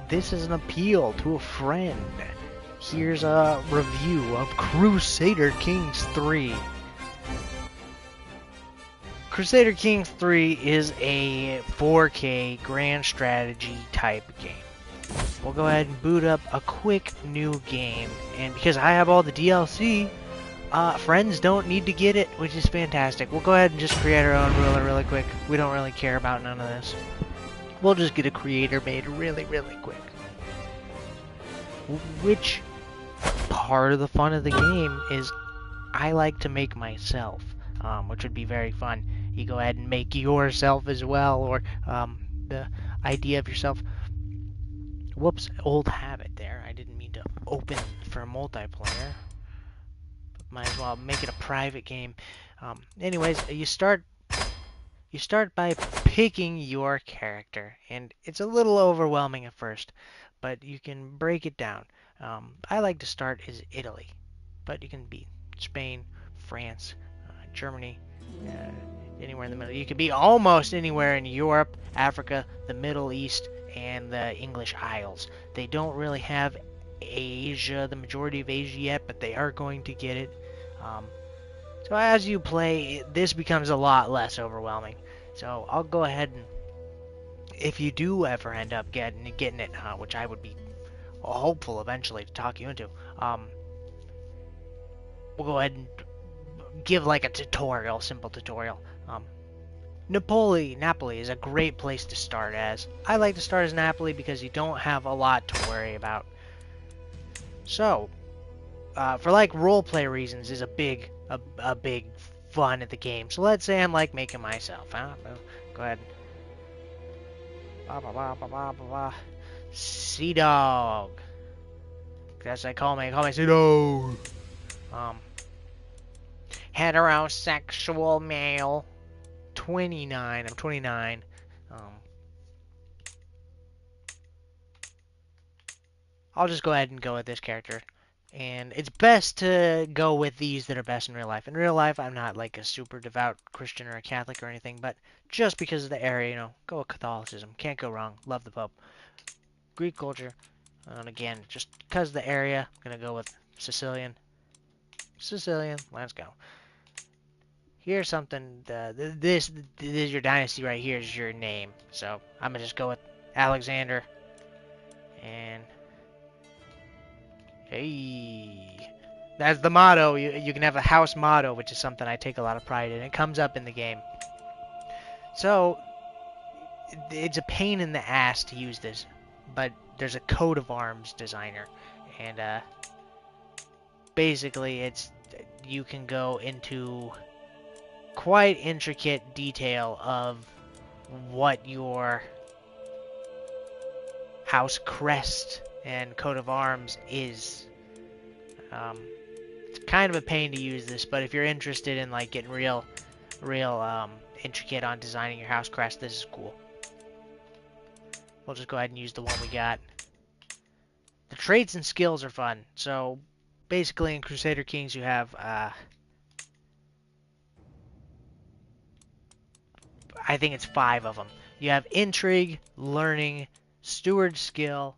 this is an appeal to a friend. Here's a review of Crusader Kings 3. Crusader Kings 3 is a 4K grand strategy type game. We'll go ahead and boot up a quick new game, and because I have all the DLC, friends don't need to get it, which is fantastic. We'll go ahead and just create our own ruler really quick. We don't really care about none of this. We'll just get a creator made really quick. Which part of the fun of the game is I like to make myself, which would be very fun. You go ahead and make yourself as well, or the idea of yourself. Whoops, old habit there. I didn't mean to open for multiplayer. But might as well make it a private game. Anyways, you start by picking your character, and it's a little overwhelming at first, but you can break it down. I like to start as Italy, but you can be Spain, France, Germany, anywhere in the middle. You could be almost anywhere in Europe, Africa, the Middle East, and the English Isles. They don't really have Asia, the majority of Asia yet, but they are going to get it. So as you play, this becomes a lot less overwhelming. So I'll go ahead and, if you do ever end up getting it, which I would be hopeful eventually to talk you into, we'll go ahead and give like a tutorial, simple tutorial. Napoli is a great place to start as. I like to start as Napoli because you don't have a lot to worry about. So, for like roleplay reasons, is a big fun at the game. So let's say I'm like making myself. Go ahead. Sea Dog. That's what I call me Sea Dog. Heterosexual male. 29. I'm 29. I'll just go ahead and go with this character. And it's best to go with these that are best in real life. In real life, I'm not like a super devout Christian or a Catholic or anything, but just because of the area, go with Catholicism. Can't go wrong. Love the Pope. Greek culture. And again, just because of the area, I'm going to go with Sicilian. Let's go. Here's something, this is your dynasty right here is your name. So I'm going to just go with Alexander. And hey, that's the motto. You can have a house motto, which is something I take a lot of pride in. It comes up in the game. So it's a pain in the ass to use this, but there's a coat of arms designer, and basically you can go into quite intricate detail of what your house crest and coat of arms is. It's kind of a pain to use this, but if you're interested in like getting real intricate on designing your house crest, this is cool. We'll just go ahead and use the one we got. The traits and skills are fun. So basically in Crusader Kings you have I think it's 5 of them. You have intrigue, learning, steward skill,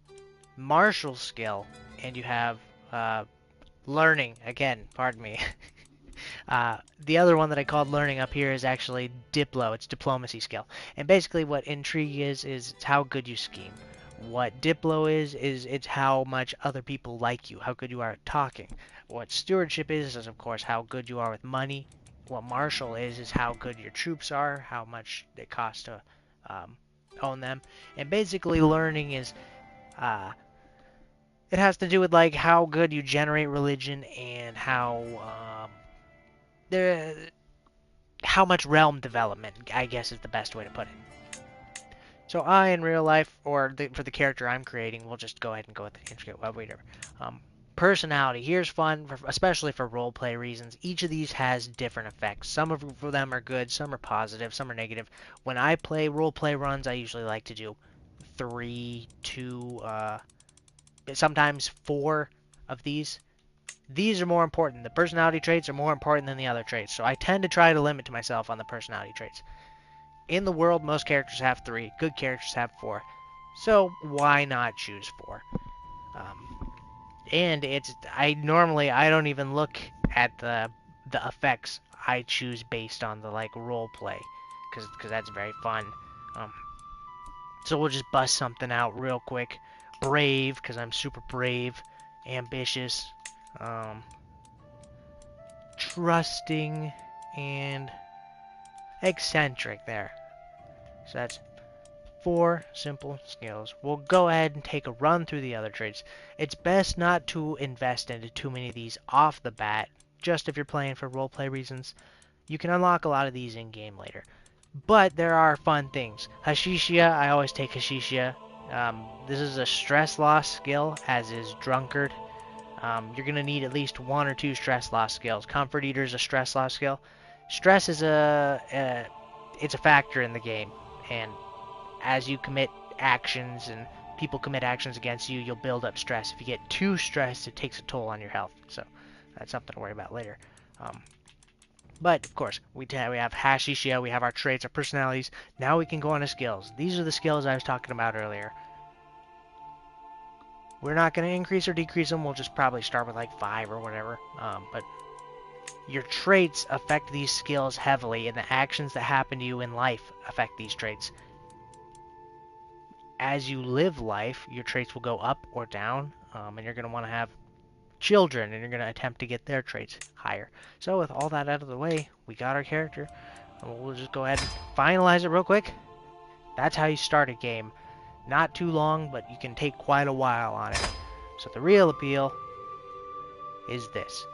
martial skill, and you have learning. Again, pardon me. The other one that I called learning up here is actually diplo. It's diplomacy skill. And basically what intrigue is it's how good you scheme. What diplo is it's how much other people like you, how good you are at talking. What stewardship is of course how good you are with money. What martial is how good your troops are, how much it costs to own them. And basically learning is it has to do with like how good you generate religion and how much realm development, I guess is the best way to put it. So I, in real life, or for the character I'm creating, we'll just go ahead and go with the intricate whatever. Personality. Here's fun, especially for roleplay reasons. Each of these has different effects. Some of them are good, some are positive, some are negative. When I play roleplay runs, I usually like to do 3, 2, sometimes 4 of these. These are more important. The personality traits are more important than the other traits, so I tend to try to limit to myself on the personality traits. In the world, most characters have 3. Good characters have 4. So why not choose 4? And I don't even look at the effects. I choose based on the like role play, because that's very fun. Um, so we'll just bust something out real quick. Brave, because I'm super brave. Ambitious, um, trusting, and eccentric there. So that's 4 simple skills. We'll go ahead and take a run through the other traits. It's best not to invest into too many of these off the bat, just if you're playing for roleplay reasons. You can unlock a lot of these in-game later. But there are fun things. Hashishia, I always take Hashishia. This is a stress loss skill, as is Drunkard. You're going to need at least 1 or 2 stress loss skills. Comfort Eater is a stress loss skill. Stress is it's a factor in the game, and as you commit actions and people commit actions against you, you'll build up stress. If you get too stressed, it takes a toll on your health. So that's something to worry about later. But of course, we have Hashishia, we have our traits, our personalities. Now we can go on to skills. These are the skills I was talking about earlier. We're not going to increase or decrease them. We'll just probably start with like 5 or whatever. But your traits affect these skills heavily, and the actions that happen to you in life affect these traits. As you live life, your traits will go up or down, and you're going to want to have children, and you're going to attempt to get their traits higher. So with all that out of the way, we got our character, and we'll just go ahead and finalize it real quick. That's how you start a game. Not too long, but you can take quite a while on it. So the real appeal is this.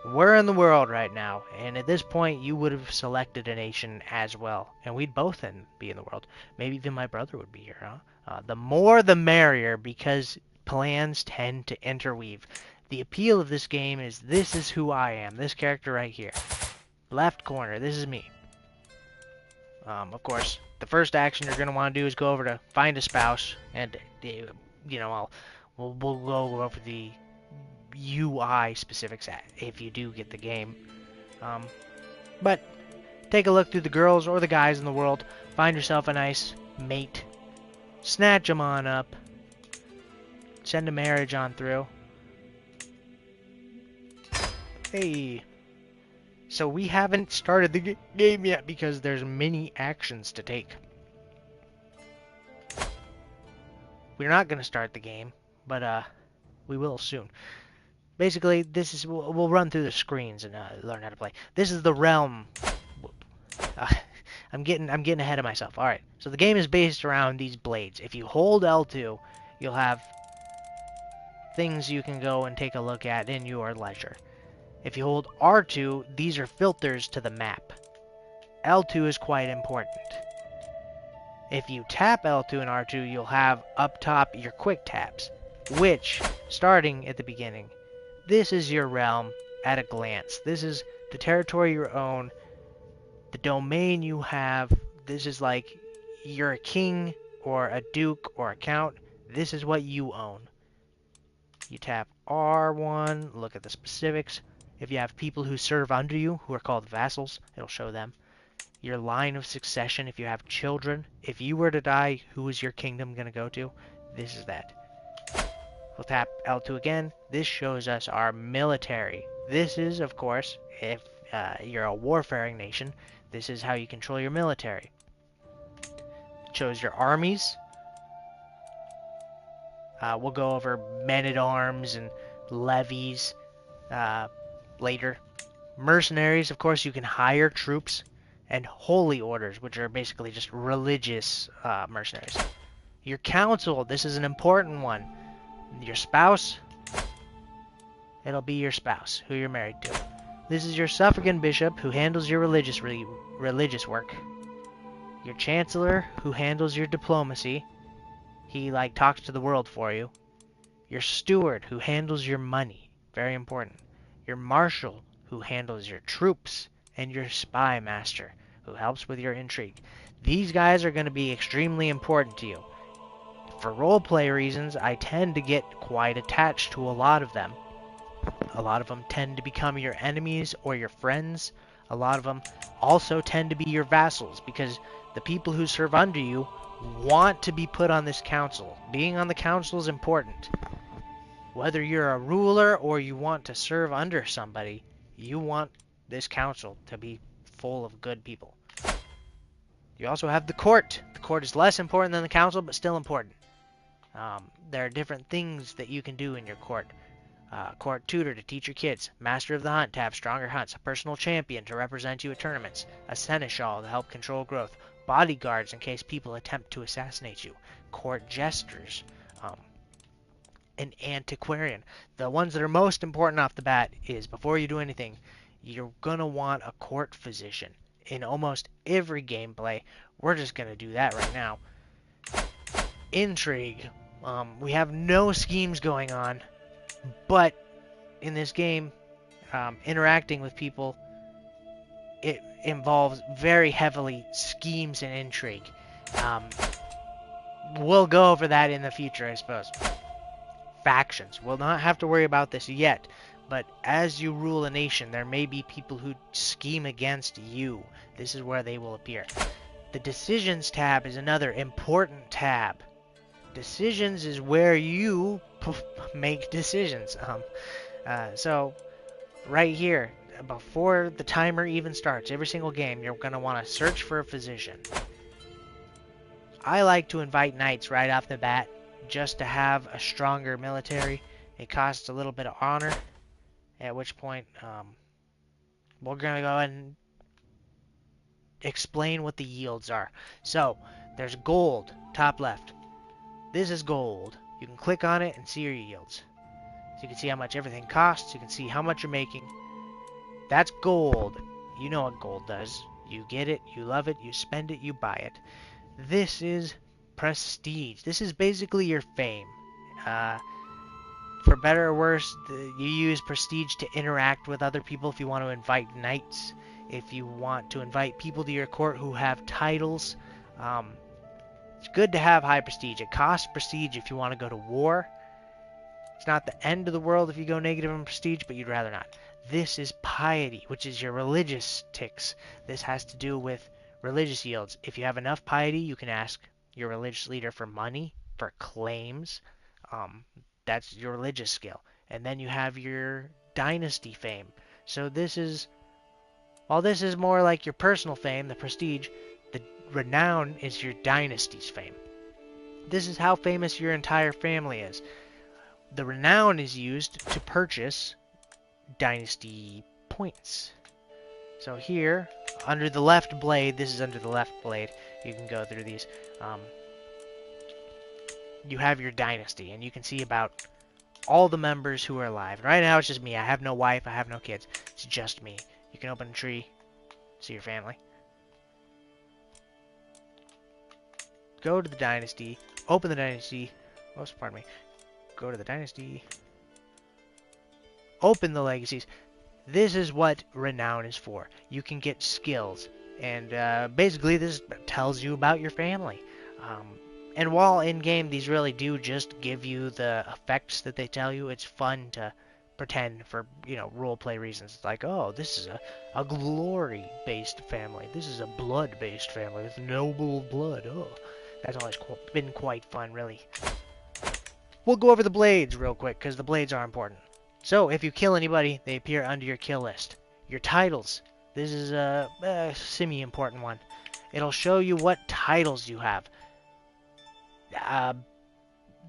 We're in the world right now, and at this point you would have selected a nation as well, and we'd both be in the world. Maybe even my brother would be here, huh? The more the merrier, because plans tend to interweave. The appeal of this game is this is who I am, this character right here. Left corner, this is me. Of course, the first action you're going to want to do is go over to find a spouse, and, you know, we'll go over the UI specifics if you do get the game. But take a look through the girls or the guys in the world, find yourself a nice mate, snatch them on up, send a marriage on through. Hey. So we haven't started the game yet because there's many actions to take. We're not going to start the game, but we will soon. Basically, we'll run through the screens and learn how to play. This is the realm. I'm getting ahead of myself. All right. So the game is based around these blades. If you hold L2, you'll have things you can go and take a look at in your leisure. If you hold R2, these are filters to the map. L2 is quite important. If you tap L2 and R2, you'll have up top your quick taps, which, starting at the beginning, this is your realm at a glance. This is the territory you own, the domain you have. This is like you're a king or a duke or a count. This is what you own. You tap R1, look at the specifics. If you have people who serve under you, who are called vassals, it'll show them. Your line of succession, if you have children. If you were to die, who is your kingdom going to go to? This is that. We'll tap L2 again. This shows us our military. This is, of course, if you're a warfaring nation, this is how you control your military. It shows your armies. We'll go over men-at-arms and levies later. Mercenaries, of course, you can hire troops. And holy orders, which are basically just religious mercenaries. Your council, this is an important one. Your spouse, it'll be your spouse, who you're married to. This is your suffragan bishop, who handles your religious work. Your chancellor, who handles your diplomacy. He, like, talks to the world for you. Your steward, who handles your money. Very important. Your marshal, who handles your troops. And your spy master, who helps with your intrigue. These guys are going to be extremely important to you. For roleplay reasons, I tend to get quite attached to a lot of them. A lot of them tend to become your enemies or your friends. A lot of them also tend to be your vassals, because the people who serve under you want to be put on this council. Being on the council is important. Whether you're a ruler or you want to serve under somebody, you want this council to be full of good people. You also have the court. The court is less important than the council, but still important. There are different things that you can do in your court. Court tutor to teach your kids, master of the hunt to have stronger hunts, a personal champion to represent you at tournaments, a seneschal to help control growth, bodyguards in case people attempt to assassinate you, court jesters, an antiquarian. The ones that are most important off the bat is, before you do anything, you're going to want a court physician. In almost every gameplay, we're just going to do that right now. Intrigue. We have no schemes going on, but in this game, interacting with people, it involves very heavily schemes and intrigue. We'll go over that in the future, I suppose. Factions. We'll not have to worry about this yet, but as you rule a nation, there may be people who scheme against you. This is where they will appear. The Decisions tab is another important tab. Decisions is where you make decisions. So, right here, before the timer even starts, every single game, you're going to want to search for a physician. I like to invite knights right off the bat, just to have a stronger military. It costs a little bit of honor, at which point we're going to go and explain what the yields are. So, there's gold, top left. This is gold. You can click on it and see your yields. So you can see how much everything costs. You can see how much you're making. That's gold. You know what gold does. You get it, you love it, you spend it, you buy it. This is prestige. This is basically your fame. For better or worse, you use prestige to interact with other people if you want to invite knights. If you want to invite people to your court who have titles. It's good to have high prestige. It costs prestige if you want to go to war. It's not the end of the world if you go negative in prestige, but you'd rather not. This is piety, which is your religious ticks. This has to do with religious yields. If you have enough piety, you can ask your religious leader for money, for claims. That's your religious skill. And then you have your dynasty fame. So this is, while this is more like your personal fame, the prestige, the renown is your dynasty's fame. This is how famous your entire family is. The renown is used to purchase dynasty points. So here, under the left blade, this is under the left blade, you can go through these. You have your dynasty, and you can see about all the members who are alive. Right now it's just me. I have no wife, I have no kids. It's just me. You can open a tree, see your family. Go to the dynasty, open the dynasty, pardon me, go to the dynasty, open the legacies. This is what renown is for. You can get skills, and basically this tells you about your family. And while in-game these really do just give you the effects that they tell you, it's fun to pretend for, roleplay reasons. It's like, oh, this is a glory-based family. This is a blood-based family with noble blood. Oh, that's always been quite fun, really. We'll go over the blades real quick, because the blades are important. So, if you kill anybody, they appear under your kill list. Your titles. This is a semi-important one. It'll show you what titles you have.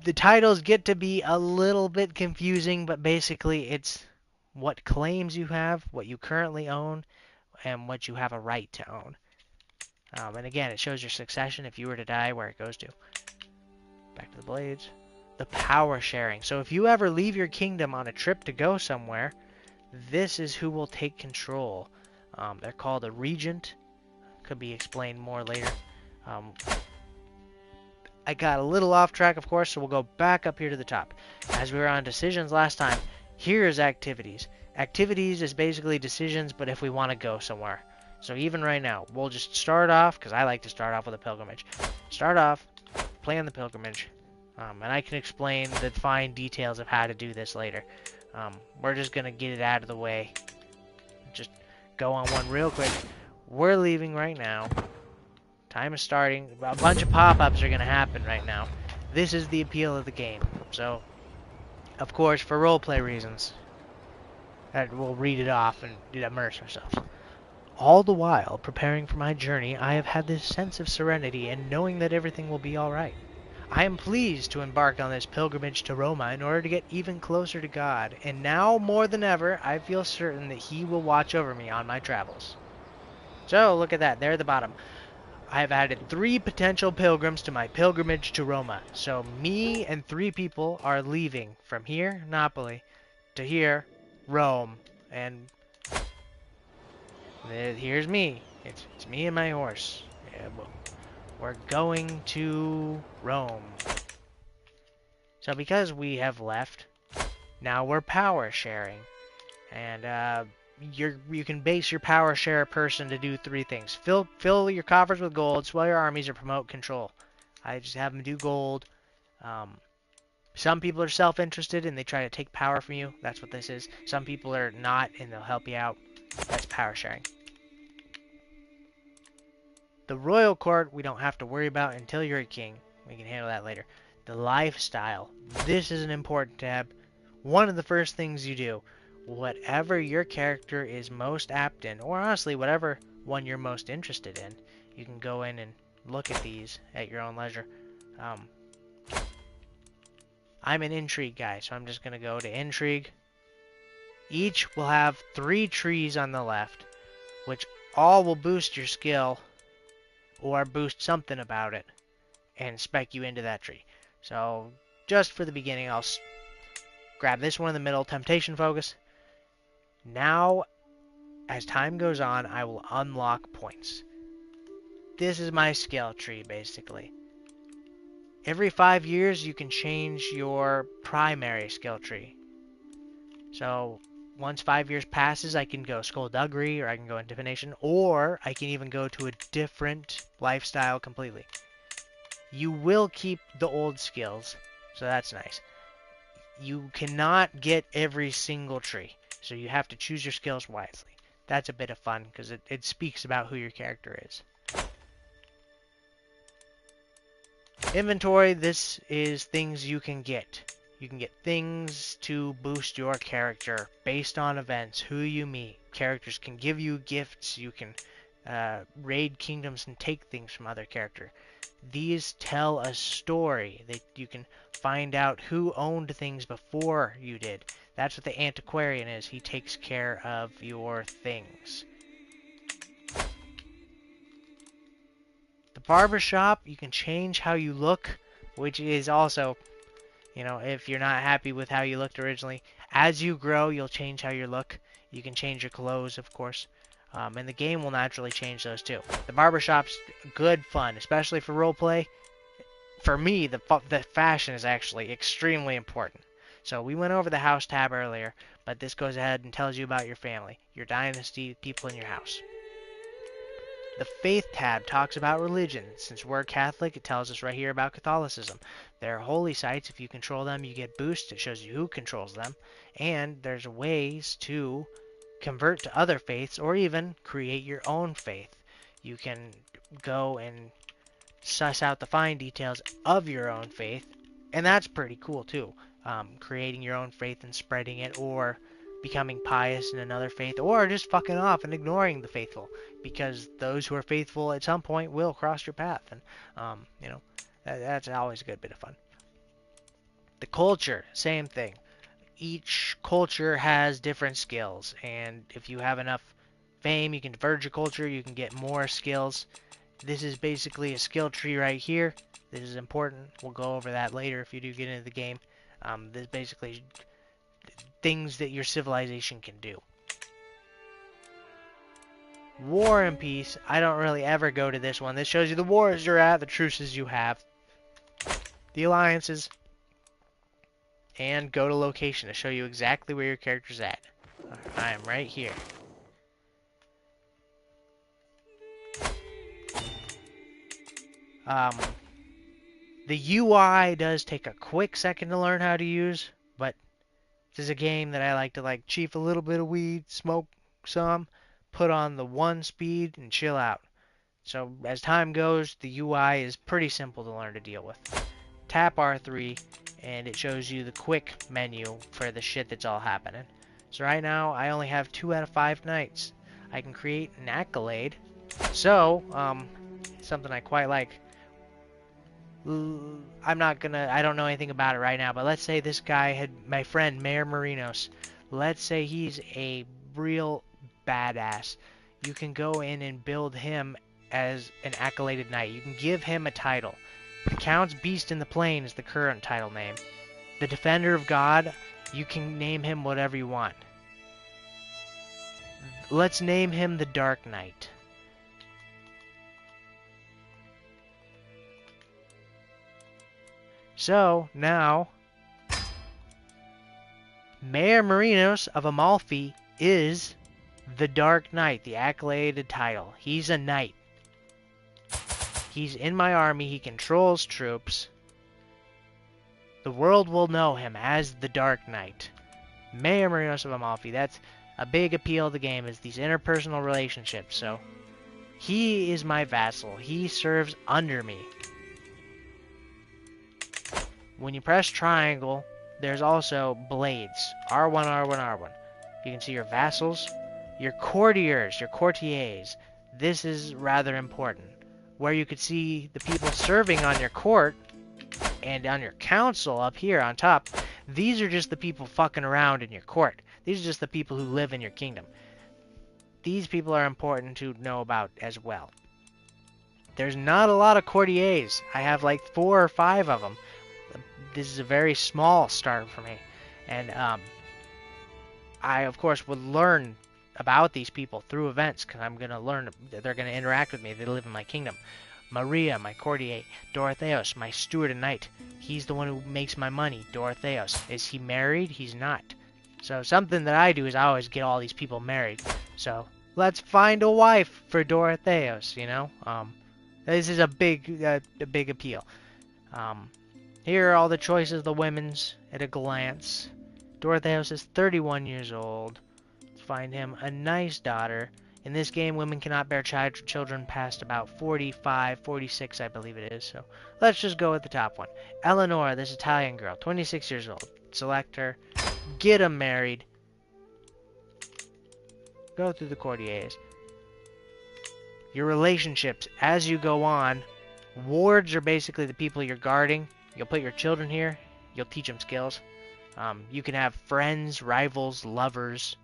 The titles get to be a little bit confusing, but basically it's what claims you have, what you currently own, and what you have a right to own. And again, it shows your succession if you were to die, where it goes to. Back to the blades. The power sharing. So if you ever leave your kingdom on a trip to go somewhere, this is who will take control. They're called a regent. Could be explained more later. I got a little off track, of course, so we'll go back up here to the top. As we were on decisions last time, here's activities. Activities is basically decisions, but if we want to go somewhere. So even right now, we'll just start off, because I like to start off with a pilgrimage. Start off, plan the pilgrimage. And I can explain the fine details of how to do this later. We're just going to get it out of the way. Just go on one real quick. We're leaving right now Time is starting. A bunch of pop-ups are going to happen right now. This is the appeal of the game. So, of course, for roleplay reasons, we'll read it off and immerse ourselves. All the while preparing for my journey, I have had this sense of serenity and knowing that everything will be alright. I am pleased to embark on this pilgrimage to Roma in order to get even closer to God, and now more than ever, I feel certain that He will watch over me on my travels. So, look at that, there at the bottom. I have added 3 potential pilgrims to my pilgrimage to Roma. So, me and 3 people are leaving from here, Napoli, to here, Rome, and here's me. It's me and my horse. Yeah, we're going to Rome. So because we have left, now we're power sharing. And you can base your power share person to do 3 things. Fill your coffers with gold, swell your armies, or promote control. I just have them do gold. Some people are self-interested and they try to take power from you. That's what this is. Some people are not and they'll help you out. That's power sharing. The royal court we don't have to worry about until you're a king. We can handle that later. The lifestyle. This is an important tab. One of the first things you do. Whatever your character is most apt in, or honestly whatever one you're most interested in, you can go in and look at these at your own leisure. I'm an intrigue guy, so I'm just going to go to intrigue. Each will have 3 trees on the left, which all will boost your skill or boost something about it and spec you into that tree. So just for the beginning, I'll grab this one in the middle, temptation focus. Now, as time goes on, I will unlock points. This is my skill tree, basically. Every 5 years, you can change your primary skill tree. So once 5 years passes, I can go skullduggery, or I can go into divination, or I can even go to a different lifestyle completely. You will keep the old skills, so that's nice. You cannot get every single tree, so you have to choose your skills wisely. That's a bit of fun, because it speaks about who your character is. Inventory, this is things you can get. You can get things to boost your character based on events, who you meet. Characters can give you gifts. You can raid kingdoms and take things from other characters. These tell a story. You can find out who owned things before you did. That's what the antiquarian is. He takes care of your things. The barbershop, you can change how you look, which is also, if you're not happy with how you looked originally, as you grow, you'll change how you look. You can change your clothes, of course. And the game will naturally change those too. The barbershop's good fun, especially for roleplay. For me, the fashion is actually extremely important. So we went over the house tab earlier, but this goes ahead and tells you about your family, your dynasty, people in your house. The faith tab talks about religion. Since we're Catholic, it tells us right here about Catholicism. There are holy sites. If you control them, you get boosts. It shows you who controls them. And there's ways to convert to other faiths or even create your own faith. You can go and suss out the fine details of your own faith, and that's pretty cool too. Creating your own faith and spreading it, or becoming pious in another faith, or just fucking off and ignoring the faithful, because those who are faithful at some point will cross your path, and that's always a good bit of fun. The culture, same thing. Each culture has different skills, and if you have enough fame, you can diverge your culture, you can get more skills. This is basically a skill tree right here. This is important. We'll go over that later if you do get into the game. This is basically things that your civilization can do. War and peace. I don't really ever go to this one. This shows you the wars you're at, the truces you have, the alliances, and go to location to show you exactly where your character's at. I am right here. The UI does take a quick second to learn how to use, but this is a game that I like to chief a little bit of weed, smoke some, put on the 1 speed, and chill out. So as time goes, the UI is pretty simple to learn to deal with. Tap R3 and it shows you the quick menu for the shit that's all happening. So right now I only have 2 out of 5 knights. I can create an accolade. So, something I quite like. I don't know anything about it right now, but let's say this guy had, my friend, Mayor Marinos. Let's say he's a real badass. You can go in and build him as an accoladed knight. You can give him a title. The Count's Beast in the Plain is the current title name. The Defender of God, you can name him whatever you want. Let's name him the Dark Knight. So, now, Mayor Marinos of Amalfi is the Dark Knight, the accoladed title. He's a knight. He's in my army, he controls troops. The world will know him as the Dark Knight. Mayor Marinos of Amalfi, that's a big appeal of the game, is these interpersonal relationships. So, he is my vassal. He serves under me. When you press triangle, there's also blades. R1, R1, R1. You can see your vassals, your courtiers, your courtiers. This is rather important. Where you could see the people serving on your court and on your council up here on top. These are just the people fucking around in your court. These are just the people who live in your kingdom. These people are important to know about as well. There's not a lot of courtiers. I have like 4 or 5 of them. This is a very small start for me. And I, of course, would learn about these people through events, because I'm going to learn that they're going to interact with me. They live in my kingdom. Maria, my courtier. Dorotheos, my steward and knight. He's the one who makes my money. Dorotheos. Is he married? He's not. So something that I do is I always get all these people married. So let's find a wife for Dorotheos, you know? This is a big appeal. Here are all the choices of the women's at a glance. Dorotheos is 31 years old. Let's find him a nice daughter. In this game, women cannot bear children past about 45, 46, I believe it is. So let's just go with the top one. Eleanor, this Italian girl, 26 years old. Select her. Get them married. Go through the courtiers. Your relationships, as you go on, wards are basically the people you're guarding. You'll put your children here. You'll teach them skills. You can have friends, rivals, lovers.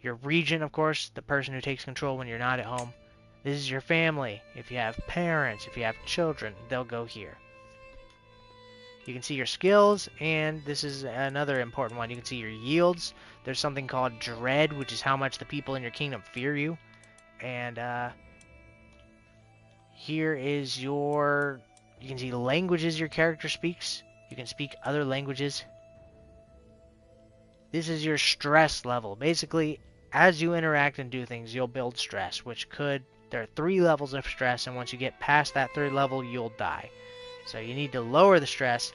Your regent, of course, the person who takes control when you're not at home. This is your family. If you have parents, if you have children, they'll go here. You can see your skills, and this is another important one. You can see your yields. There's something called dread, which is how much the people in your kingdom fear you. And here is your... You can see the languages your character speaks. You can speak other languages. This is your stress level. Basically, as you interact and do things, you'll build stress, which could... There are 3 levels of stress, and once you get past that 3rd level, you'll die. So you need to lower the stress.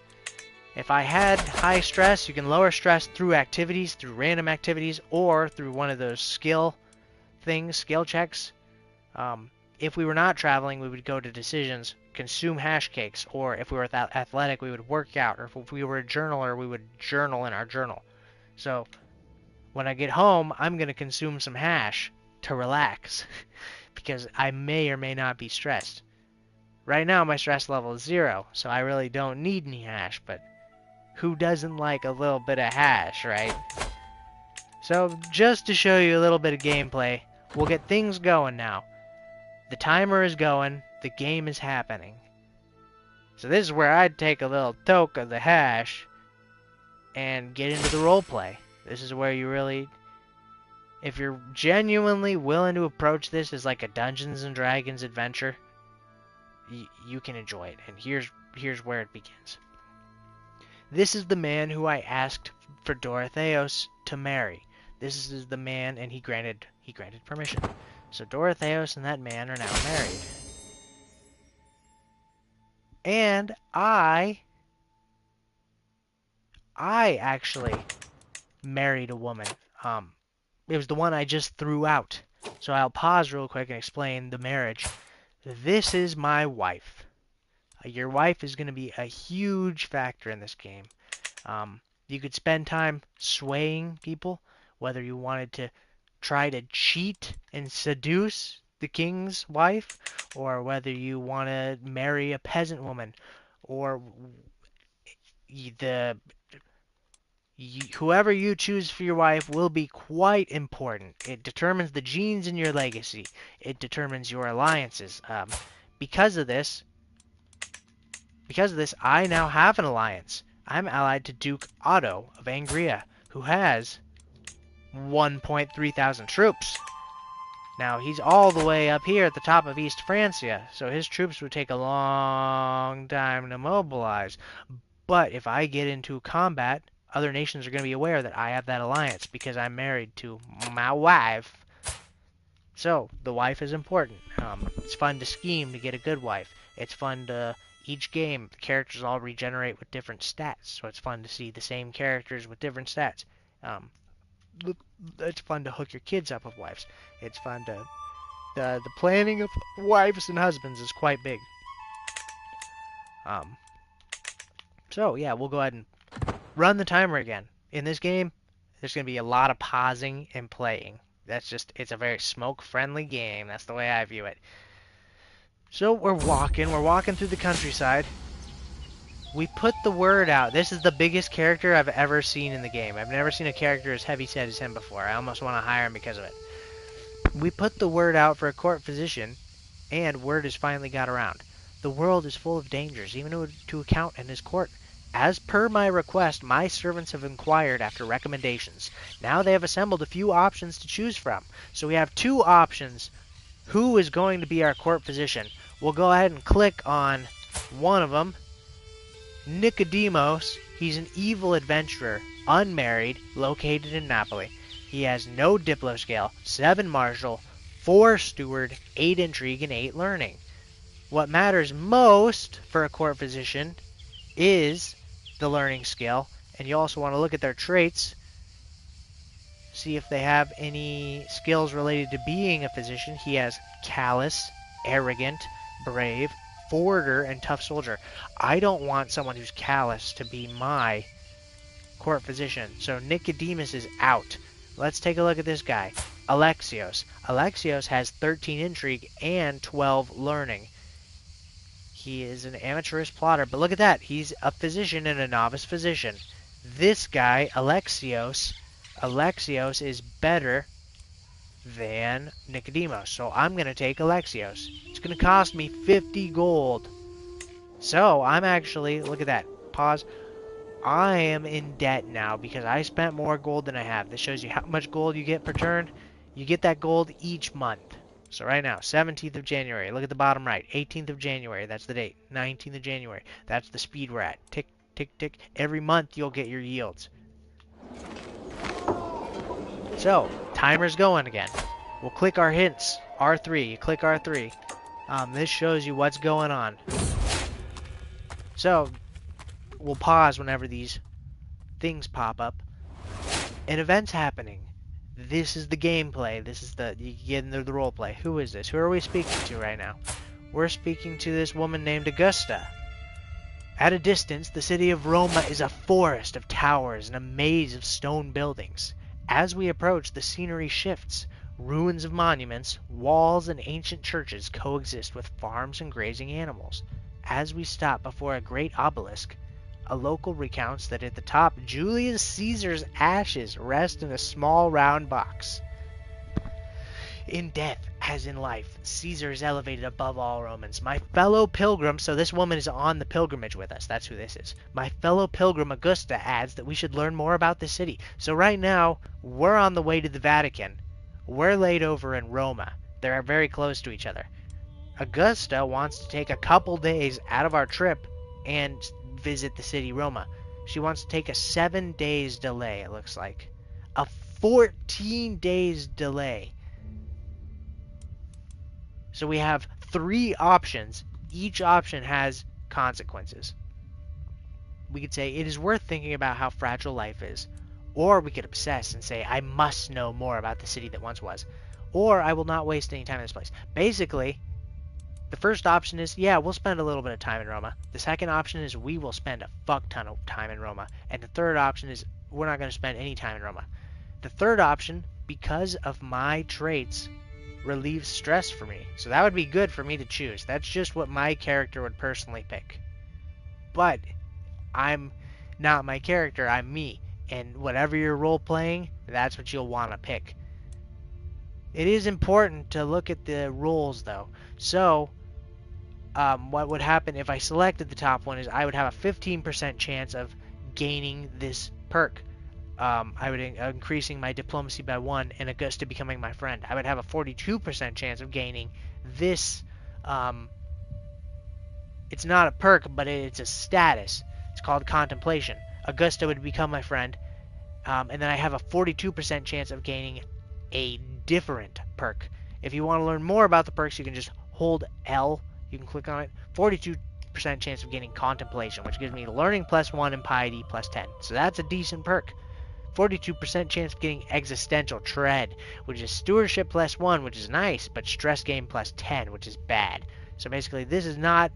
If I had high stress, you can lower stress through activities, through random activities, or through one of those skill things, skill checks. If we were not traveling, we would go to decisions, consume hash cakes, or if we were athletic, we would work out, or if we were a journaler, we would journal in our journal. So when I get home, I'm going to consume some hash to relax, because I may or may not be stressed. Right now, my stress level is 0, so I really don't need any hash, but who doesn't like a little bit of hash, right? So just to show you a little bit of gameplay, we'll get things going now. The timer is going, the game is happening. So this is where I'd take a little toke of the hash and get into the roleplay. This is where you really... If you're genuinely willing to approach this as like a Dungeons and Dragons adventure, you can enjoy it. And here's where it begins. This is the man who I asked for Dorotheos to marry. This is the man, and he granted permission. So Dorotheos and that man are now married. And I actually married a woman. It was the one I just threw out. So I'll pause real quick and explain the marriage. This is my wife. Your wife is going to be a huge factor in this game. You could spend time swaying people, whether you wanted to try to cheat and seduce the king's wife, or whether you want to marry a peasant woman, or the whoever you choose for your wife will be quite important. It determines the genes in your legacy. It determines your alliances. Because of this, I now have an alliance. I'm allied to Duke Otto of Angria, who has 1.3 thousand troops. Now, he's all the way up here at the top of East Francia, so his troops would take a long time to mobilize. But if I get into combat, other nations are going to be aware that I have that alliance because I'm married to my wife. So, the wife is important. It's fun to scheme to get a good wife. It's fun to... Each game, the characters all regenerate with different stats, so it's fun to see the same characters with different stats. It's fun to hook your kids up with wives. It's fun to... The planning of wives and husbands is quite big. So, yeah, we'll go ahead and run the timer again. In this game, there's going to be a lot of pausing and playing. It's a very smoke-friendly game. That's the way I view it. So we're walking through the countryside. We put the word out. This is the biggest character I've ever seen in the game. I've never seen a character as heavy-set as him before. I almost want to hire him because of it. We put the word out for a court physician, and word has finally got around. The world is full of dangers, even to a count in his court. As per my request, my servants have inquired after recommendations. Now they have assembled a few options to choose from. So we have two options. Who is going to be our court physician? We'll go ahead and click on one of them. Nicodemus. He's an evil adventurer, unmarried, located in Napoli. He has no diplo scale, 7 martial, 4 steward, 8 intrigue, and 8 learning. What matters most for a court physician is the learning skill, and you also want to look at their traits, see if they have any skills related to being a physician. He has callous, arrogant, brave, forwarder, and tough soldier. I don't want someone who's callous to be my court physician, so Nicodemus is out. Let's take a look at this guy, Alexios. Alexios has 13 intrigue and 12 learning. He is an amateurish plotter, but look at that. He's a physician and a novice physician. This guy, Alexios is better than Nicodemus, so I'm going to take Alexios. It's going to cost me 50 gold. So I'm actually, look at that, pause. I am in debt now because I spent more gold than I have. This shows you how much gold you get per turn. You get that gold each month. So right now, 17th of January, look at the bottom right, 18th of January, that's the date, 19th of January, that's the speed we're at. Tick, tick, tick. Every month you'll get your yields. So, timer's going again. We'll click our hints. R3, you click R3. This shows you what's going on. So, we'll pause whenever these things pop up. An event's happening. This is the gameplay. This is you get into the roleplay. Who is this? Who are we speaking to right now? We're speaking to this woman named Augusta. At a distance, the city of Roma is a forest of towers and a maze of stone buildings. As we approach, the scenery shifts. Ruins of monuments, walls, and ancient churches coexist with farms and grazing animals. As we stop before a great obelisk, a local recounts that at the top, Julius Caesar's ashes rest in a small round box. In death, as in life, Caesar is elevated above all Romans. My fellow pilgrim, so this woman is on the pilgrimage with us. That's who this is. My fellow pilgrim Augusta adds that we should learn more about the city. So right now, we're on the way to the Vatican. We're laid over in Roma. They're very close to each other. Augusta wants to take a couple days out of our trip and visit the city Roma. She wants to take a 7 days delay, it looks like. A 14 days delay. So we have 3 options. Each option has consequences. We could say, it is worth thinking about how fragile life is. Or we could obsess and say, I must know more about the city that once was. Or I will not waste any time in this place. Basically, The first option is, yeah, we'll spend a little bit of time in Roma. The second option is we will spend a fuck ton of time in Roma. And the third option is we're not going to spend any time in Roma. The third option, because of my traits, relieves stress for me. So that would be good for me to choose. That's just what my character would personally pick. But I'm not my character, I'm me. And whatever you're role-playing, that's what you'll want to pick. It is important to look at the roles, though. So, what would happen if I selected the top one is I would have a 15% chance of gaining this perk. I would increasing my diplomacy by 1 and Augusta becoming my friend. I would have a 42% chance of gaining this. It's not a perk, but it's a status. It's called contemplation. Augusta would become my friend, and then I have a 42% chance of gaining a different perk. If you want to learn more about the perks, you can just hold L. You can click on it. 42% chance of gaining contemplation, which gives me learning +1 and piety +10. So that's a decent perk. 42% chance of getting existential tread, which is stewardship +1, which is nice, but stress gain +10, which is bad. So basically, this is not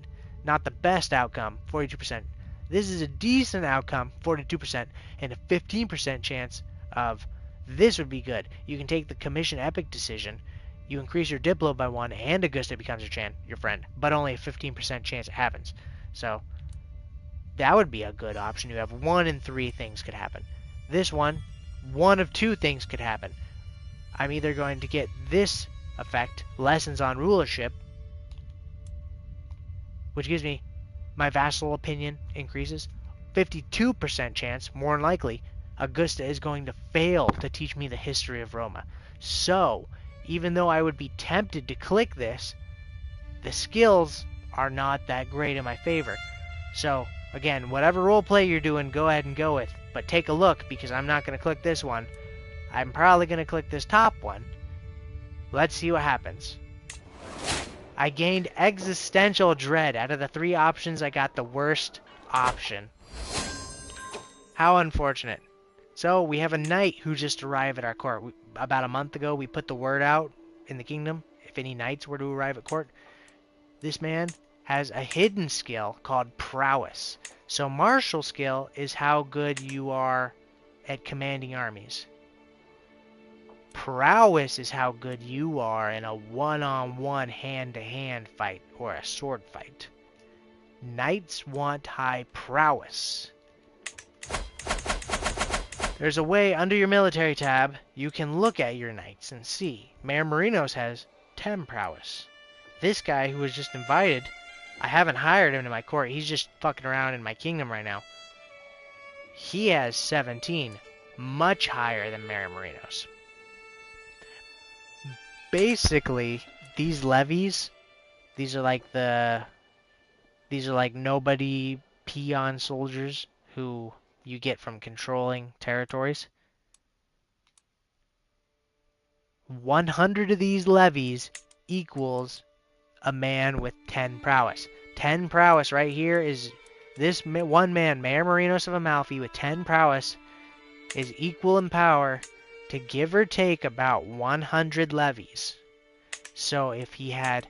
the best outcome, 42%. This is a decent outcome, 42%, and a 15% chance of this would be good. You can take the commission epic decision. You increase your Diplo by 1, and Augusta becomes your friend, but only a 15% chance it happens. So that would be a good option. You have 1 in 3 things could happen. This one of 2 things could happen. I'm either going to get this effect, lessons on rulership, which gives me my vassal opinion increases. 52% chance, more than likely, Augusta is going to fail to teach me the history of Roma. So, even though I would be tempted to click this, the skills are not that great in my favor. So, again, whatever roleplay you're doing, go ahead and go with. But take a look, because I'm not going to click this one. I'm probably going to click this top one. Let's see what happens. I gained existential dread. Out of the 3 options, I got the worst option. How unfortunate. So, we have a knight who just arrived at our court. About a month ago, we put the word out in the kingdom, if any knights were to arrive at court. This man has a hidden skill called prowess. So, martial skill is how good you are at commanding armies. Prowess is how good you are in a one-on-one, hand-to-hand fight, or a sword fight. Knights want high prowess. There's a way under your military tab you can look at your knights and see. Mayor Marinos has 10 prowess. This guy who was just invited, I haven't hired him to my court. He's just fucking around in my kingdom right now. He has 17, much higher than Mayor Marinos. Basically, these levies, these are like nobody peon soldiers who you get from controlling territories. 100 of these levies equals a man with 10 prowess. 10 prowess right here is this one man, Mayor Marinos of Amalfi, with 10 prowess is equal in power to give or take about 100 levies. So if he had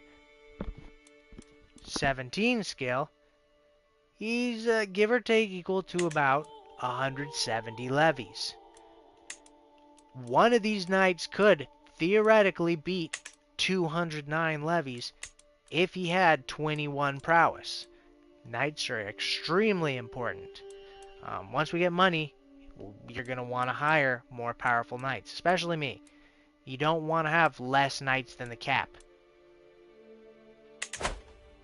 17 skill, he's give or take equal to about 170 levies. One of these knights could theoretically beat 209 levies if he had 21 prowess. Knights are extremely important. Once we get money, you're going to want to hire more powerful knights, especially me. You don't want to have less knights than the cap.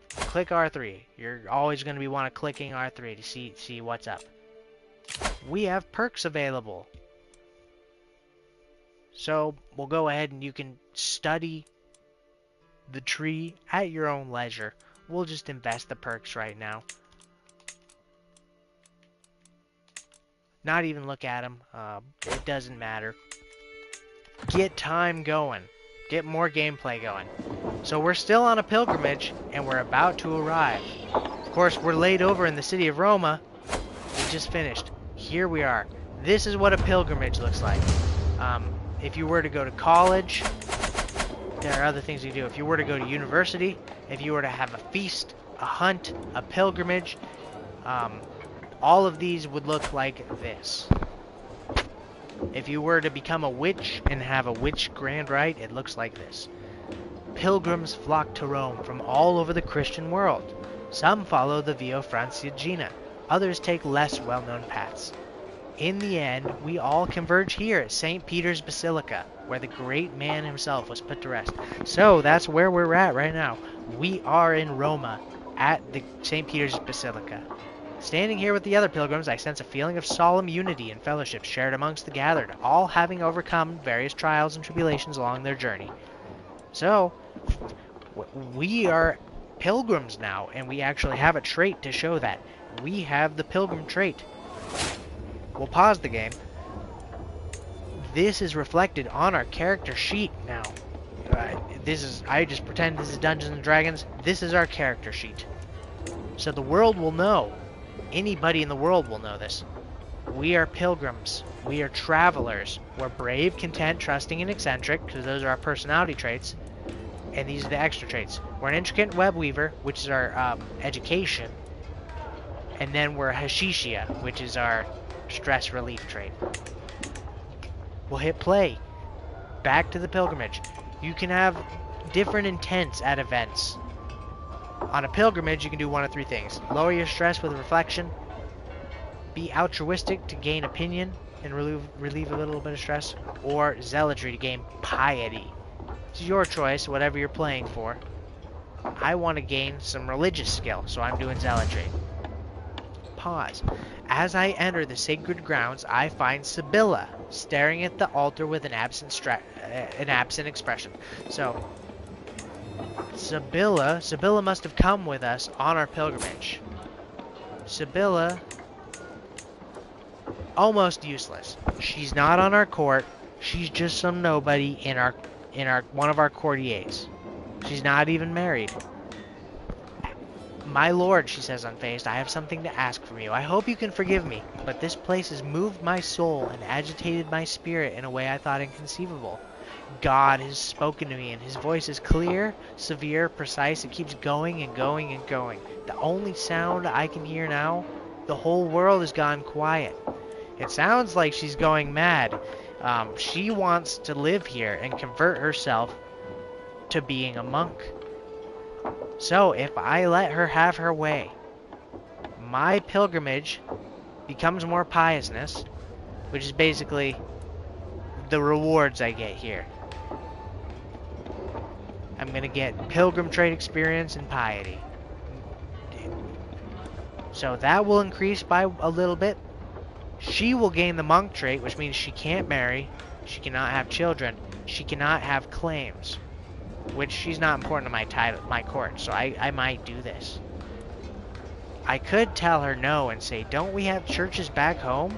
Click R3. You're always going to be clicking R3 to see what's up. We have perks available. So we'll go ahead and you can study the tree at your own leisure. We'll just invest the perks right now. Not even look at them. It doesn't matter. Get time going. Get more gameplay going. So we're still on a pilgrimage, and we're about to arrive. Of course, we're laid over in the city of Roma. We just finished. Here we are. This is what a pilgrimage looks like. If you were to go to college, there are other things you do. If you were to go to university, if you were to have a feast, a hunt, a pilgrimage, all of these would look like this. If you were to become a witch and have a witch grand rite, it looks like this. Pilgrims flock to Rome from all over the Christian world. Some follow the Via Francigena, others take less well-known paths. In the end, we all converge here at St. Peter's Basilica, where the great man himself was put to rest. So that's where we're at right now. We are in Roma, at the St. Peter's Basilica. Standing here with the other pilgrims, I sense a feeling of solemn unity and fellowship shared amongst the gathered, all having overcome various trials and tribulations along their journey. So, we are pilgrims now, and we actually have a trait to show that. We have the pilgrim trait. We'll pause the game. This is reflected on our character sheet now. I just pretend this is Dungeons and Dragons. This is our character sheet. So the world will know. Anybody in the world will know this. We are pilgrims. We are travelers. We're brave, content, trusting, and eccentric, because those are our personality traits. And these are the extra traits. We're an intricate web weaver, which is our education. And then we're Hashishia, which is our stress relief trait. We'll hit play. Back to the pilgrimage. You can have different intents at events. On a pilgrimage, you can do one of three things. Lower your stress with reflection. Be altruistic to gain opinion and relieve a little bit of stress. Or zealotry to gain piety. It's your choice, whatever you're playing for. I want to gain some religious skill, so I'm doing zealotry. Pause. As I enter the sacred grounds, I find Sibylla staring at the altar with an absent expression. So, Sibylla must have come with us on our pilgrimage. Sibylla, almost useless. She's not on our court. She's just some nobody in one of our courtiers. She's not even married. My lord, she says unfazed, I have something to ask from you. I hope you can forgive me, but this place has moved my soul and agitated my spirit in a way I thought inconceivable. God has spoken to me, and his voice is clear, severe, precise. It keeps going and going and going. The only sound I can hear now, the whole world has gone quiet. It sounds like she's going mad. She wants to live here and convert herself to being a monk. So, if I let her have her way, my pilgrimage becomes more piousness, which is basically the rewards I get here. I'm going to get pilgrim trait experience and piety. So that will increase by a little bit. She will gain the monk trait, which means she can't marry, she cannot have children, she cannot have claims. Which she's not important to my court, so I might do this. I could tell her no and say, don't we have churches back home?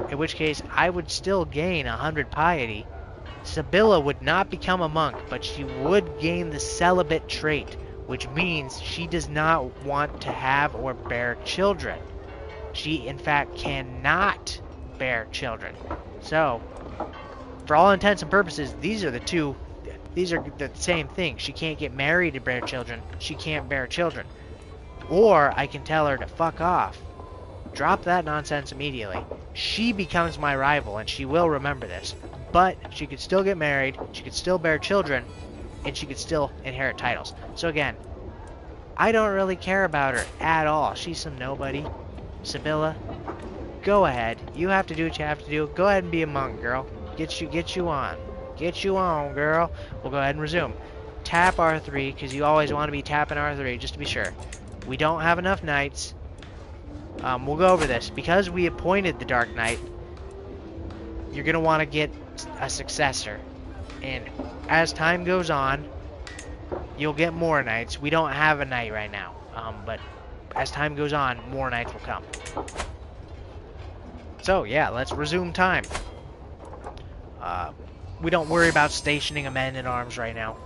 In which case, I would still gain 100 piety. Sibylla would not become a monk, but she would gain the celibate trait, which means she does not want to have or bear children. She, in fact, cannot bear children. So, for all intents and purposes, these are the same thing. She can't get married to bear children. She can't bear children. Or I can tell her to fuck off. Drop that nonsense immediately. She becomes my rival, and she will remember this. But she could still get married, she could still bear children, and she could still inherit titles. So again, I don't really care about her at all. She's some nobody. Sibylla, go ahead. You have to do what you have to do. Go ahead and be a monk, girl. Get you on. Get you on, girl. We'll go ahead and resume. Tap R3, because you always want to be tapping R3, just to be sure. We don't have enough knights. We'll go over this. Because we appointed the Dark Knight, you're going to want to get a successor. And as time goes on, you'll get more knights. We don't have a knight right now. But as time goes on, more knights will come. So, yeah, let's resume time. We don't worry about stationing a man-at-arms right now.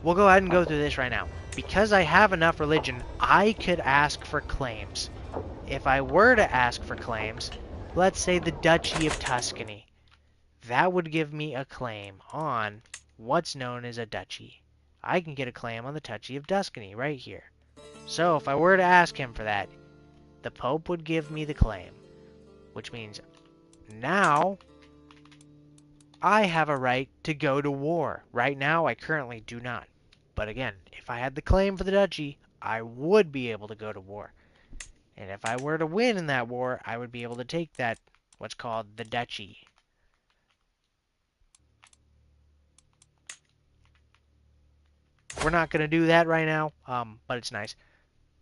We'll go ahead and go through this right now. Because I have enough religion, I could ask for claims. If I were to ask for claims, let's say the Duchy of Tuscany, that would give me a claim on what's known as a duchy. I can get a claim on the Duchy of Tuscany right here. So if I were to ask him for that, the Pope would give me the claim, which means now I have a right to go to war. Right now, I currently do not. But again, if I had the claim for the duchy, I would be able to go to war. And if I were to win in that war, I would be able to take that, what's called the duchy. We're not going to do that right now, but it's nice.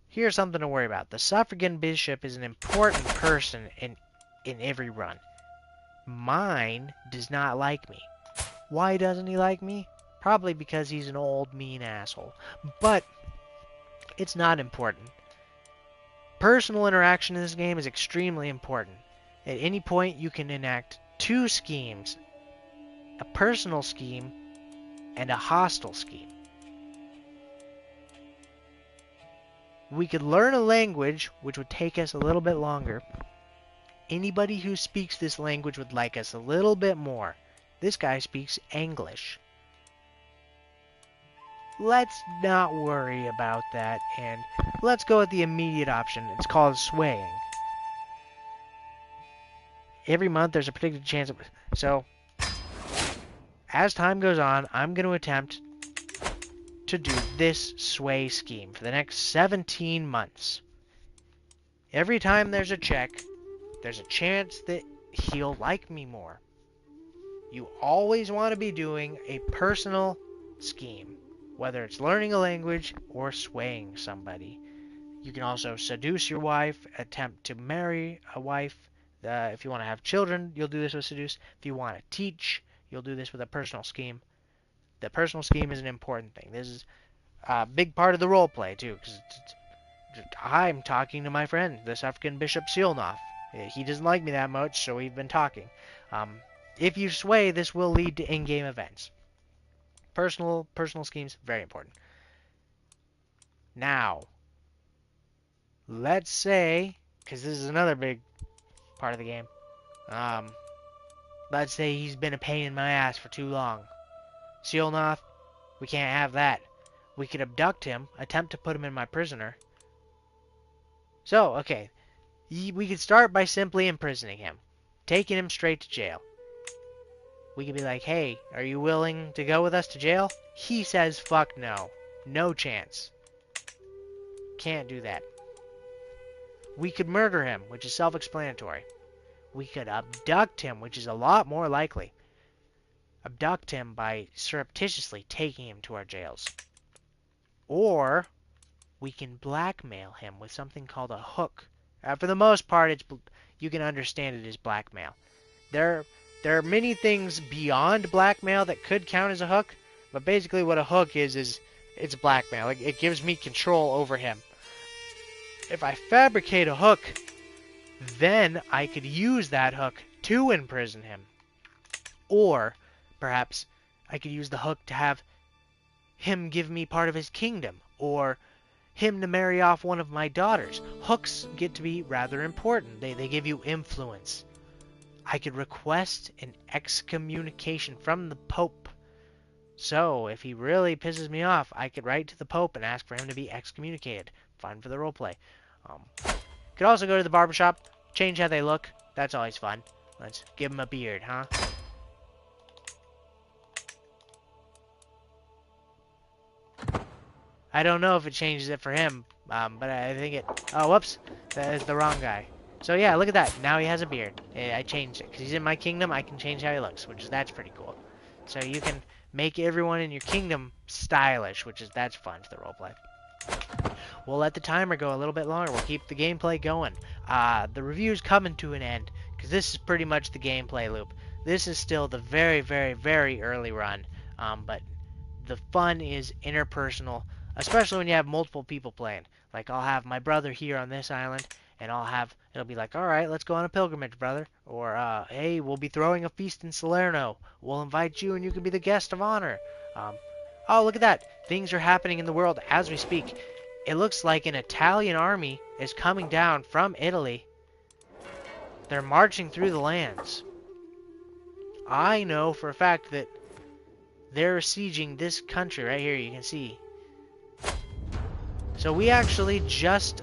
Here's something to worry about. The suffragan bishop is an important person in every run. Mine does not like me. Why doesn't he like me? Probably because he's an old, mean asshole. But it's not important. Personal interaction in this game is extremely important. At any point, you can enact two schemes. A personal scheme and a hostile scheme. We could learn a language, which would take us a little bit longer. Anybody who speaks this language would like us a little bit more. This guy speaks English. Let's not worry about that, and let's go with the immediate option. It's called swaying. Every month there's a predicted chance of... So, as time goes on, I'm going to attempt to do this sway scheme for the next 17 months. Every time there's a check, there's a chance that he'll like me more. You always want to be doing a personal scheme, whether it's learning a language or swaying somebody. You can also seduce your wife, attempt to marry a wife. If you want to have children, you'll do this with seduce. If you want to teach, you'll do this with a personal scheme. The personal scheme is an important thing. This is a big part of the role play too, because I'm talking to my friend, the Suffragan Bishop Sealnoff. He doesn't like me that much, so we've been talking. If you sway, this will lead to in-game events. Personal schemes, very important. Now, let's say, because this is another big part of the game, let's say he's been a pain in my ass for too long. Sealnoff, we can't have that. We could abduct him, attempt to put him in my prisoner. So, okay, we could start by simply imprisoning him, taking him straight to jail. We could be like, hey, are you willing to go with us to jail? He says, fuck no. No chance. Can't do that. We could murder him, which is self-explanatory. We could abduct him, which is a lot more likely. Abduct him by surreptitiously taking him to our jails. Or we can blackmail him with something called a hook. For the most part, you can understand it as blackmail. There are many things beyond blackmail that could count as a hook, but basically what a hook is it's blackmail. It gives me control over him. If I fabricate a hook, then I could use that hook to imprison him. Or perhaps I could use the hook to have him give me part of his kingdom, or him to marry off one of my daughters. Hooks get to be rather important. They give you influence. I could request an excommunication from the Pope. So, if he really pisses me off, I could write to the Pope and ask for him to be excommunicated. Fun for the roleplay. Could also go to the barbershop, change how they look. That's always fun. Let's give him a beard, huh? I don't know if it changes it for him, but I think it... Oh, whoops. That is the wrong guy. So yeah, look at that. Now he has a beard. I changed it. Because he's in my kingdom, I can change how he looks, that's pretty cool. So you can make everyone in your kingdom stylish, that's fun for the roleplay. We'll let the timer go a little bit longer. We'll keep the gameplay going. The review's coming to an end, because this is pretty much the gameplay loop. This is still the very, very, very early run, but the fun is interpersonal, especially when you have multiple people playing. Like, I'll have my brother here on this island, and it'll be like, alright, let's go on a pilgrimage, brother. Or, hey, we'll be throwing a feast in Salerno. We'll invite you, and you can be the guest of honor. Oh, look at that. Things are happening in the world as we speak. It looks like an Italian army is coming down from Italy. They're marching through the lands. I know for a fact that they're sieging this country right here, you can see. So we actually just,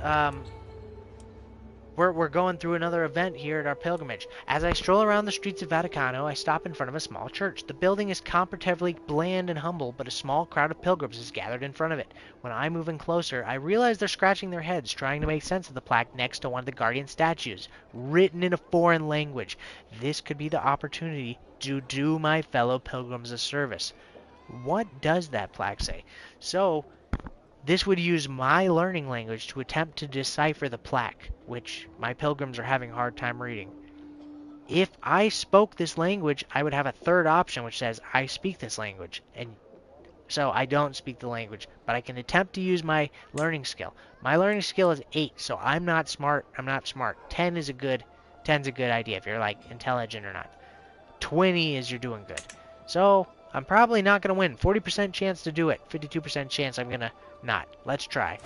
we're going through another event here at our pilgrimage. As I stroll around the streets of Vaticano, I stop in front of a small church. The building is comparatively bland and humble, but a small crowd of pilgrims is gathered in front of it. When I move in closer, I realize they're scratching their heads, trying to make sense of the plaque next to one of the guardian statues, written in a foreign language. This could be the opportunity to do my fellow pilgrims a service. What does that plaque say? So, this would use my learning language to attempt to decipher the plaque, which my pilgrims are having a hard time reading. If I spoke this language, I would have a third option which says, I speak this language. And so I don't speak the language, but I can attempt to use my learning skill. My learning skill is 8, so I'm not smart. 10 is a good 10's a good idea if you're like intelligent or not. 20 is you're doing good. So I'm probably not going to win. 40% chance to do it. 52% chance I'm going to not. Let's try.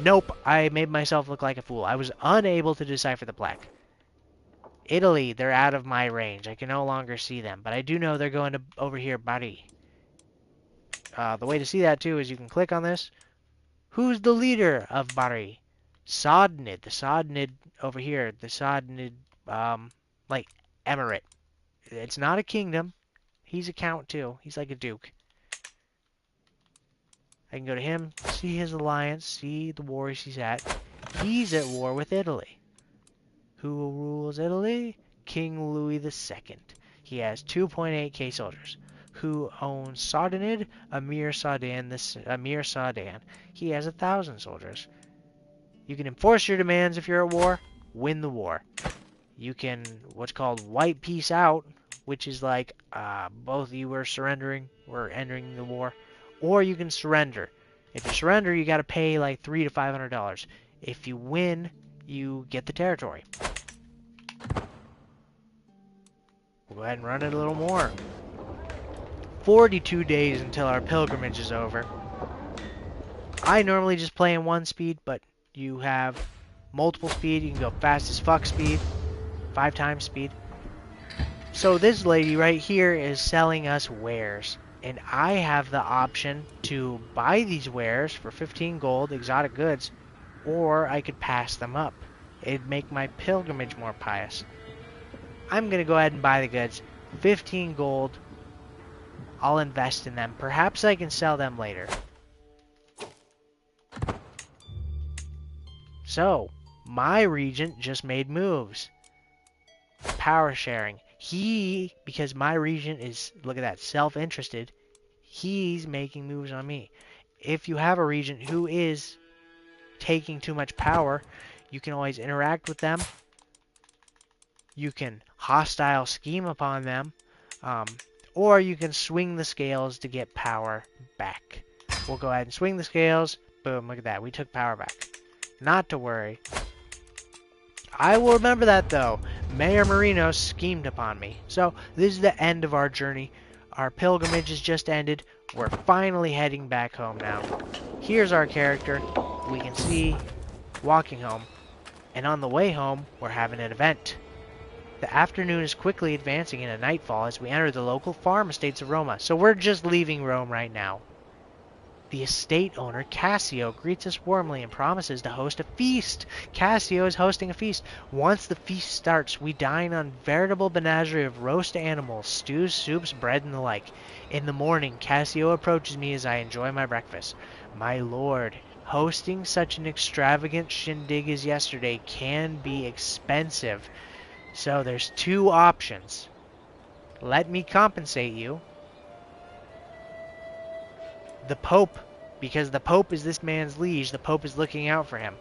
Nope, I made myself look like a fool. I was unable to decipher the plaque. Italy, they're out of my range. I can no longer see them, but I do know they're going to over here, Bari. The way to see that too is you can click on this. Who's the leader of Bari? Sodnid. The Sodnid over here. The Sodnid, like emirate. It's not a kingdom. He's a count too. He's like a duke. I can go to him, see his alliance, see the wars he's at. He's at war with Italy. Who rules Italy? King Louis II. He has 2.8k soldiers. Who owns Sardinid? Amir Sardan. He has 1,000 soldiers. You can enforce your demands if you're at war. Win the war. You can, what's called, wipe peace out, which is like both of you are surrendering or entering the war. Or you can surrender. If you surrender, you got to pay like $300 to $500. If you win, you get the territory. We'll go ahead and run it a little more. 42 days until our pilgrimage is over. I normally just play in 1 speed, but you have multiple speed. You can go fast as fuck speed, 5 times speed. So this lady right here is selling us wares. And I have the option to buy these wares for 15 gold, exotic goods, or I could pass them up. It'd make my pilgrimage more pious. I'm going to go ahead and buy the goods. 15 gold. I'll invest in them. Perhaps I can sell them later. So, my regent just made moves. Power sharing. Because my regent is, look at that, self-interested, he's making moves on me. If you have a regent who is taking too much power, you can always interact with them. You can hostile scheme upon them. Or you can swing the scales to get power back. We'll go ahead and swing the scales. Boom, look at that. We took power back. Not to worry. I will remember that though. Mayor Marino schemed upon me. So this is the end of our journey. Our pilgrimage has just ended. We're finally heading back home now. Here's our character. We can see walking home. And on the way home, we're having an event. The afternoon is quickly advancing into nightfall as we enter the local farm estates of Roma. So we're just leaving Rome right now. The estate owner, Cassio, greets us warmly and promises to host a feast. Cassio is hosting a feast. Once the feast starts, we dine on veritable menagerie of roast animals, stews, soups, bread, and the like. In the morning, Cassio approaches me as I enjoy my breakfast. My lord, hosting such an extravagant shindig as yesterday can be expensive. So there's 2 options. Let me compensate you. The Pope, because the Pope is this man's liege, the Pope is looking out for him.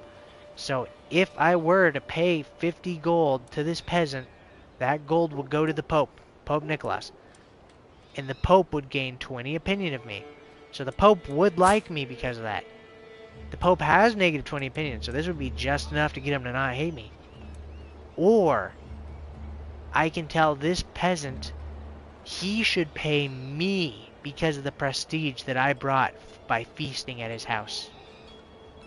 So if I were to pay 50 gold to this peasant, that gold would go to the Pope, Pope Nicholas. And the Pope would gain 20 opinion of me. So the Pope would like me because of that. The Pope has negative 20 opinion, so this would be just enough to get him to not hate me. Or I can tell this peasant he should pay me because of the prestige that I brought by feasting at his house.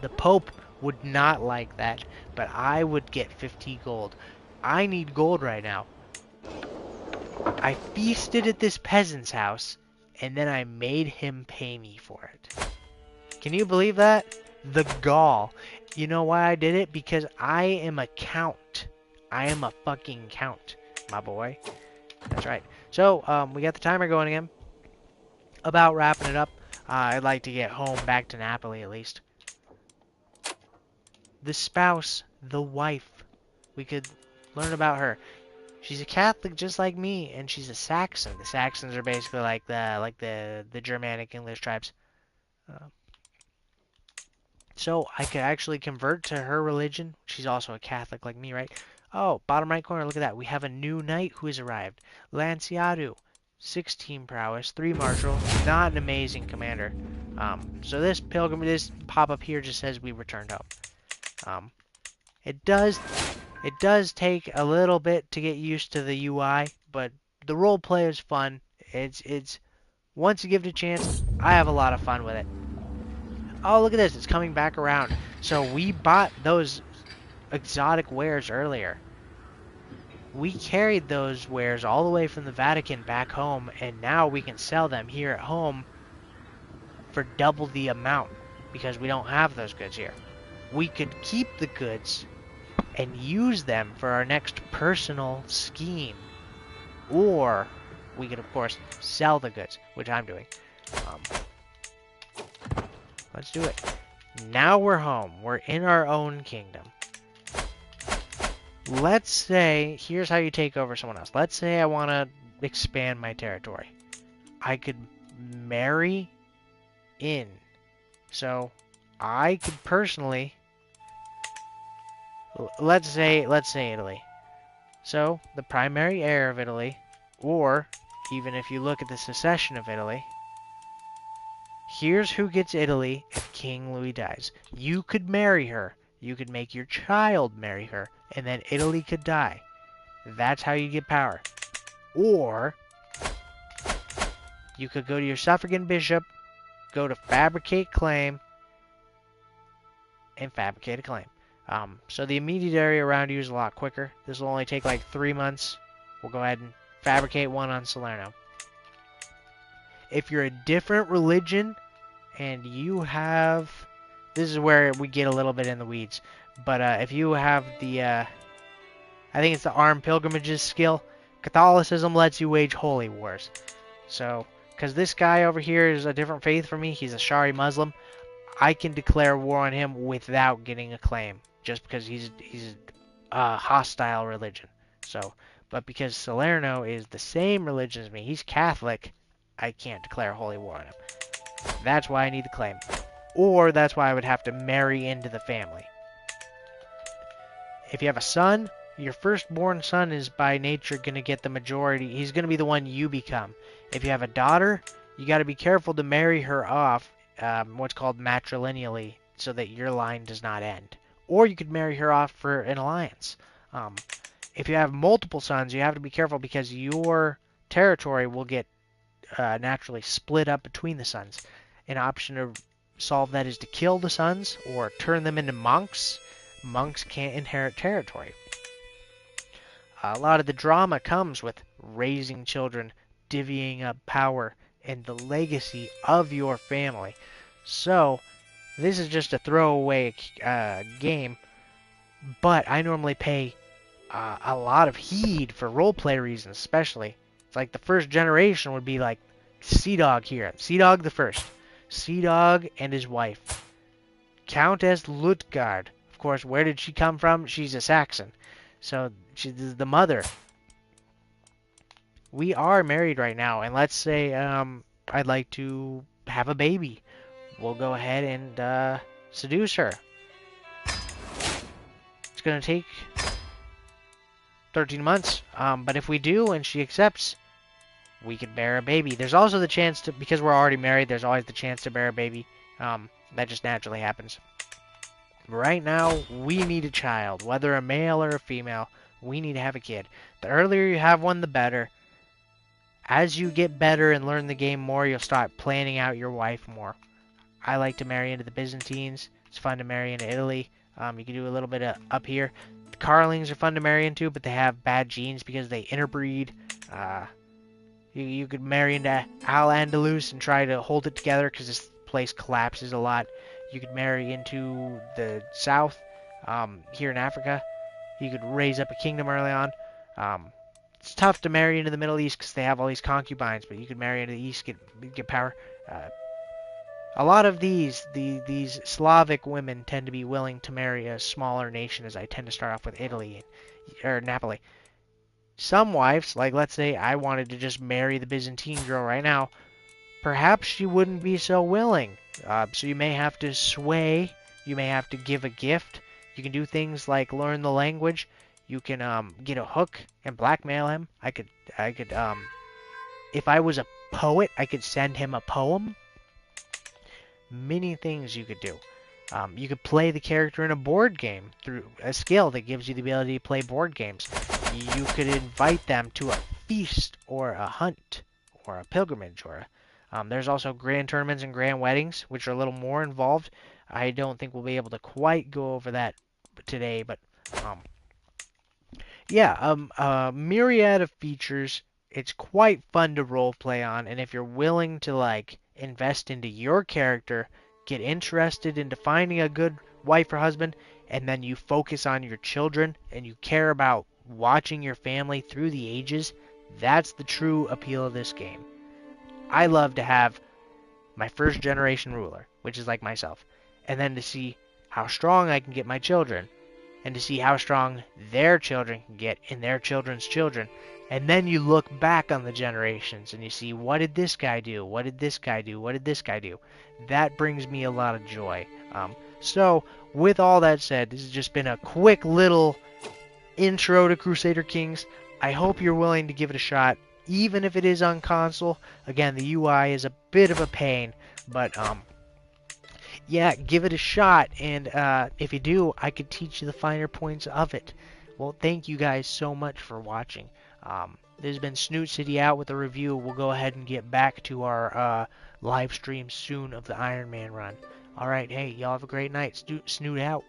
The Pope would not like that, but I would get 50 gold. I need gold right now. I feasted at this peasant's house, and then I made him pay me for it. Can you believe that? The gall. You know why I did it? Because I am a count. I am a fucking count, my boy. That's right. So, we got the timer going again. About wrapping it up. I'd like to get home back to Napoli at least. The spouse, the wife. We could learn about her. She's a Catholic just like me, and she's a Saxon. The Saxons are basically like the Germanic English tribes. So I could actually convert to her religion. She's also a Catholic like me, right? Oh, bottom right corner, look at that. We have a new knight who has arrived. Lanciado. 16 prowess, 3 martial. Not an amazing commander. So this pop-up here just says we returned home. It does take a little bit to get used to the UI, but the role play is fun. It's once you give it a chance, I have a lot of fun with it. Oh, look at this. It's coming back around. So we bought those exotic wares earlier. We carried those wares all the way from the Vatican back home, and now we can sell them here at home for double the amount because we don't have those goods here. We could keep the goods and use them for our next personal scheme. Or we could, of course, sell the goods, which I'm doing. Let's do it. Now we're home. We're in our own kingdom. Let's say, here's how you take over someone else. Let's say I want to expand my territory. I could marry in. So I could personally, let's say Italy. So the primary heir of Italy, or even if you look at the secession of Italy, here's who gets Italy if King Louis dies. You could marry her. You could make your child marry her, and then Italy could die. That's how you get power. Or you could go to your suffragan bishop, go to fabricate claim, and fabricate a claim. So the immediate area around you is a lot quicker. This will only take like 3 months. We'll go ahead and fabricate one on Salerno. If you're a different religion and you have... This is where we get a little bit in the weeds. But if you have the... I think it's the armed pilgrimages skill. Catholicism lets you wage holy wars. So, because this guy over here is a different faith from me. He's a Shari Muslim. I can declare war on him without getting a claim. Just because he's a hostile religion. So, but because Salerno is the same religion as me, he's Catholic, I can't declare holy war on him. That's why I need the claim. Or that's why I would have to marry into the family. If you have a son, your firstborn son is by nature going to get the majority. He's going to be the one you become. If you have a daughter, you got to be careful to marry her off, what's called matrilineally, so that your line does not end. Or you could marry her off for an alliance. If you have multiple sons, you have to be careful because your territory will get naturally split up between the sons. An option to solve that is to kill the sons or turn them into monks. Monks can't inherit territory. A lot of the drama comes with raising children, divvying up power, and the legacy of your family. So, this is just a throwaway game, but I normally pay a lot of heed for roleplay reasons, especially. It's like the first generation would be like Sea-Dog here. Sea-Dog the first. Sea-Dog and his wife. Countess Lutgard. Of course, where did she come from? She's a Saxon. So, she's the mother. We are married right now, and let's say I'd like to have a baby. We'll go ahead and seduce her. It's going to take 13 months, but if we do and she accepts, we could bear a baby. There's also the chance to, because we're already married, there's always the chance to bear a baby. That just naturally happens. Right now, we need a child, whether a male or a female. We need to have a kid. The earlier you have one, the better. As you get better and learn the game more, you'll start planning out your wife more. I like to marry into the Byzantines. It's fun to marry into Italy. You can do a little bit of up here. The Carlings are fun to marry into, but they have bad genes because they interbreed. You could marry into Al-Andalus and try to hold it together because this place collapses a lot. You could marry into the south, here in Africa. You could raise up a kingdom early on. It's tough to marry into the Middle East because they have all these concubines, but you could marry into the East, get power. A lot of these Slavic women tend to be willing to marry a smaller nation, as I tend to start off with Italy or Napoli. Some wives, like let's say I wanted to just marry the Byzantine girl right now, perhaps she wouldn't be so willing. So you may have to sway. You may have to give a gift. You can do things like learn the language. You can get a hook and blackmail him. I could if I was a poet, I could send him a poem. Many things you could do. You could play the character in a board game through a skill that gives you the ability to play board games. You could invite them to a feast or a hunt or a pilgrimage or there's also grand tournaments and grand weddings, which are a little more involved. I don't think we'll be able to quite go over that today, but yeah, a myriad of features. It's quite fun to role play on, and if you're willing to like invest into your character, get interested into finding a good wife or husband, and then you focus on your children and you care about watching your family through the ages, that's the true appeal of this game. I love to have my first generation ruler, which is like myself, and then to see how strong I can get my children, and to see how strong their children can get and their children's children. And then you look back on the generations and you see, what did this guy do? What did this guy do? What did this guy do? That brings me a lot of joy. So, with all that said, this has just been a quick little intro to Crusader Kings. I hope you're willing to give it a shot, even if it is on console. Again, the UI is a bit of a pain, but yeah, give it a shot, and if you do, I could teach you the finer points of it. Well, thank you guys so much for watching. This has been Snoot City out with a review. We'll go ahead and get back to our live stream soon of the Iron Man run. Alright, hey, y'all have a great night. Snoot out.